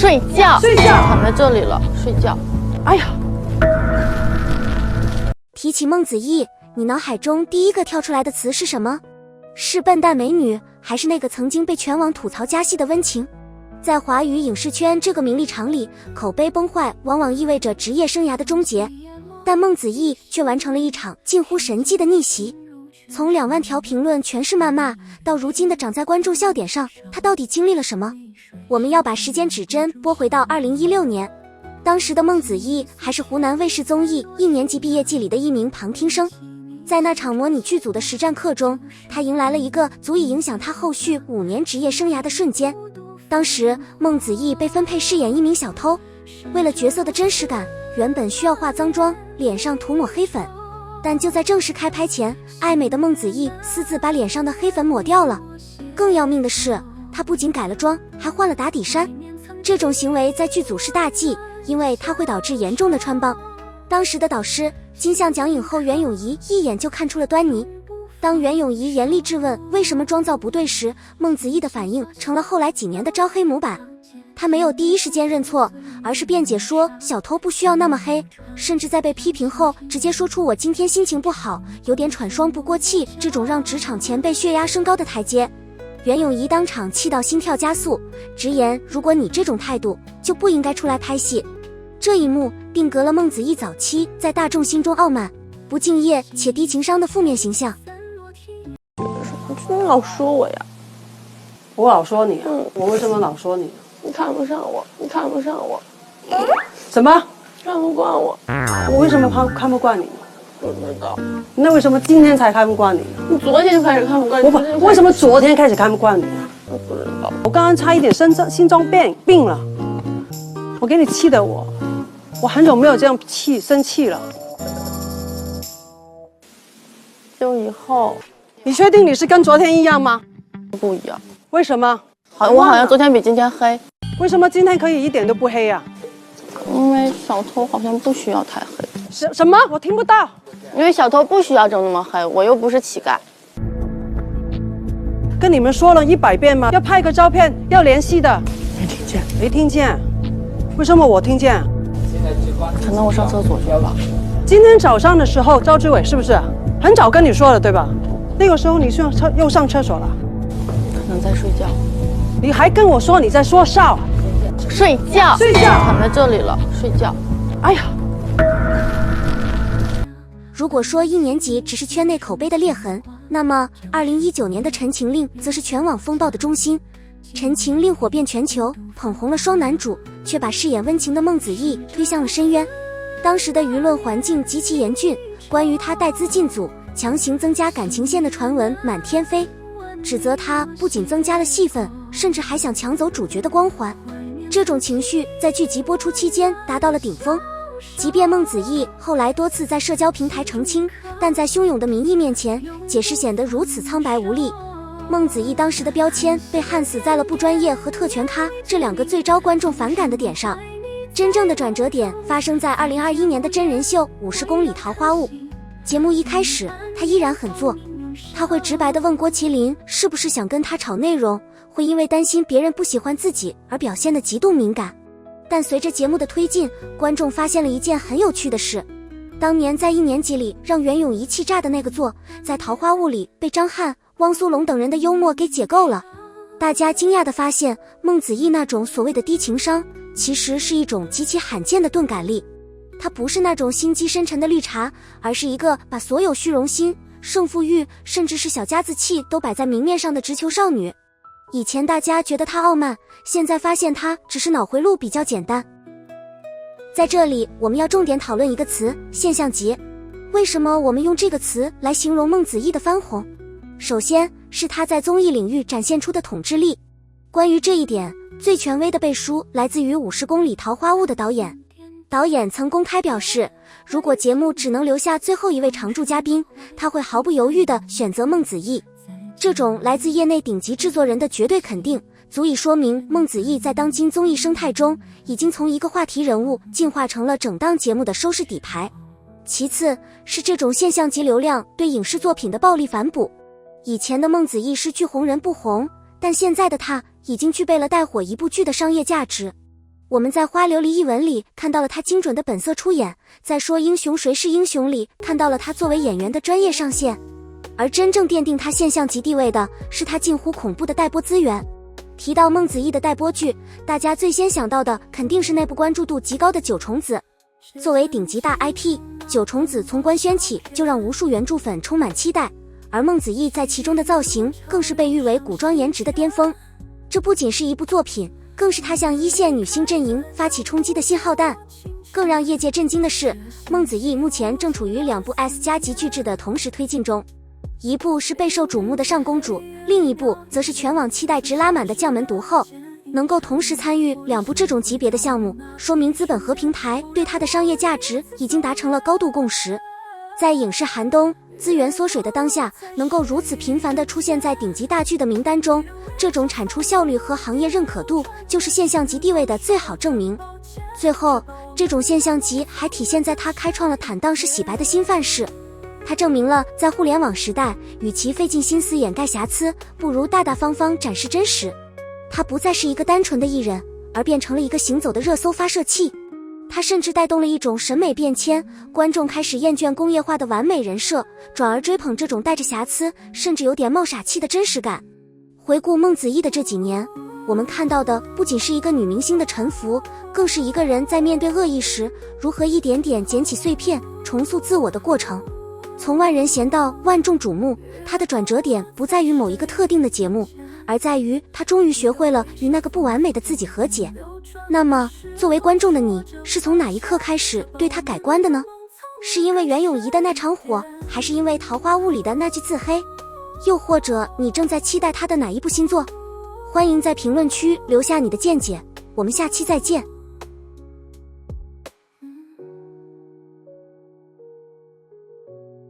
睡觉，睡觉，躺在这里了，睡觉。哎呀，提起孟子义，你脑海中第一个跳出来的词是什么？是笨蛋美女，还是那个曾经被全网吐槽加戏的温情？在华语影视圈这个名利场里，口碑崩坏往往意味着职业生涯的终结，但孟子义却完成了一场近乎神迹的逆袭。从2万条评论全是谩骂，到如今的长在观众笑点上，他到底经历了什么？我们要把时间指针拨回到2016年，当时的孟子义还是湖南卫视综艺1年级毕业季里的一名旁听生。在那场模拟剧组的实战课中，他迎来了一个足以影响他后续5年职业生涯的瞬间。当时孟子义被分配饰演一名小偷，为了角色的真实感，原本需要化脏妆，脸上涂抹黑粉，但就在正式开拍前，爱美的孟子义私自把脸上的黑粉抹掉了。更要命的是，他不仅改了妆，还换了打底衫。这种行为在剧组是大忌，因为它会导致严重的穿帮。当时的导师金像奖影后袁咏仪一眼就看出了端倪。当袁咏仪严厉质问为什么妆造不对时，孟子义的反应成了后来几年的招黑模板。他没有第一时间认错，而是辩解说小偷不需要那么黑，甚至在被批评后直接说出我今天心情不好，有点喘双不过气，这种让职场前辈血压升高的台阶。袁咏仪当场气到心跳加速，直言如果你这种态度就不应该出来拍戏。这一幕定格了孟子义早期在大众心中傲慢、不敬业且低情商的负面形象。你老说我呀？我老说你啊？我为什么老说你？你看不上我，你看不上我。什么？看不惯我？我为什么看不惯你？不知道。那为什么今天才看不惯你？你昨天就开始看不惯我为什么昨天开始看不惯你？我不知道。我刚刚差一点心脏病了，我给你气的我很久没有这样生气了。就以后。你确定你是跟昨天一样吗？不一样。为什么？我好像昨天比今天黑。为什么今天可以一点都不黑呀？因为小偷好像不需要太黑。什么？我听不到。因为小偷不需要整那么黑，我又不是乞丐。跟你们说了100遍吗？要拍个照片，要联系的。没听见？没听见？为什么我听见？可能我上厕所去吧。今天早上的时候，赵志伟是不是很早跟你说了，对吧？那个时候你又上厕所了，可能在睡觉。你还跟我说你在说笑？睡觉，睡觉，躺在这里了，睡觉。哎呀，如果说1年级只是圈内口碑的裂痕，那么2019年的《陈情令》则是全网风暴的中心。《陈情令》火遍全球，捧红了双男主，却把饰演温情的孟子义推向了深渊。当时的舆论环境极其严峻，关于他带资进组强行增加感情线的传闻满天飞，指责他不仅增加了戏份，甚至还想抢走主角的光环。这种情绪在剧集播出期间达到了顶峰。即便孟子义后来多次在社交平台澄清，但在汹涌的民意面前，解释显得如此苍白无力。孟子义当时的标签被焊死在了不专业和特权咖这2个最招观众反感的点上。真正的转折点发生在2021年的真人秀《50公里桃花坞》。节目一开始，他依然很作，他会直白地问郭麒麟是不是想跟他炒内容，会因为担心别人不喜欢自己而表现得极度敏感。但随着节目的推进，观众发现了一件很有趣的事：当年在1年级里让袁咏仪气炸的那个作，在桃花坞里被张翰、汪苏泷等人的幽默给解构了。大家惊讶地发现，孟子义那种所谓的低情商，其实是一种极其罕见的钝感力。他不是那种心机深沉的绿茶，而是一个把所有虚荣心、胜负欲，甚至是小家子气都摆在明面上的直球少女。以前大家觉得她傲慢，现在发现她只是脑回路比较简单。在这里，我们要重点讨论一个词：现象级。为什么我们用这个词来形容孟子义的翻红？首先是他在综艺领域展现出的统治力。关于这一点，最权威的背书来自于50公里桃花坞的导演。导演曾公开表示，如果节目只能留下最后一位常驻嘉宾，他会毫不犹豫地选择孟子义。这种来自业内顶级制作人的绝对肯定，足以说明孟子义在当今综艺生态中已经从一个话题人物进化成了整档节目的收视底牌。其次是这种现象级流量对影视作品的暴力反哺。以前的孟子义是剧红人不红，但现在的他已经具备了带火一部剧的商业价值。我们在《花琉璃》一文里看到了他精准的本色出演，在《说英雄谁是英雄》里看到了他作为演员的专业上线，而真正奠定他现象级地位的是他近乎恐怖的带播资源。提到孟子义的带播剧，大家最先想到的肯定是那部关注度极高的《九重子》。作为顶级大 IP，《九重子》从官宣起就让无数原著粉充满期待，而孟子义在其中的造型更是被誉为古装颜值的巅峰。这不仅是一部作品，更是他向一线女星阵营发起冲击的信号弹。更让业界震惊的是，孟子义目前正处于2部 S 加级巨制的同时推进中，一部是备受瞩目的上公主，另一部则是全网期待值拉满的将门毒后。能够同时参与2部这种级别的项目，说明资本和平台对它的商业价值已经达成了高度共识。在影视寒冬、资源缩水的当下，能够如此频繁地出现在顶级大剧的名单中，这种产出效率和行业认可度就是现象级地位的最好证明。最后，这种现象级还体现在它开创了坦荡式洗白的新范式。它证明了在互联网时代，与其费尽心思掩盖瑕疵，不如大大方方展示真实。他不再是一个单纯的艺人，而变成了一个行走的热搜发射器。他甚至带动了一种审美变迁，观众开始厌倦工业化的完美人设，转而追捧这种带着瑕疵，甚至有点冒傻气的真实感。回顾孟子义的这几年，我们看到的不仅是一个女明星的沉浮，更是一个人在面对恶意时，如何一点点捡起碎片，重塑自我的过程。从万人嫌到万众瞩目，他的转折点不在于某一个特定的节目，而在于他终于学会了与那个不完美的自己和解。那么，作为观众的你，是从哪一刻开始对他改观的呢？是因为袁咏仪的那场火，还是因为《桃花坞》里的那句自黑？又或者你正在期待他的哪一部新作？欢迎在评论区留下你的见解，我们下期再见。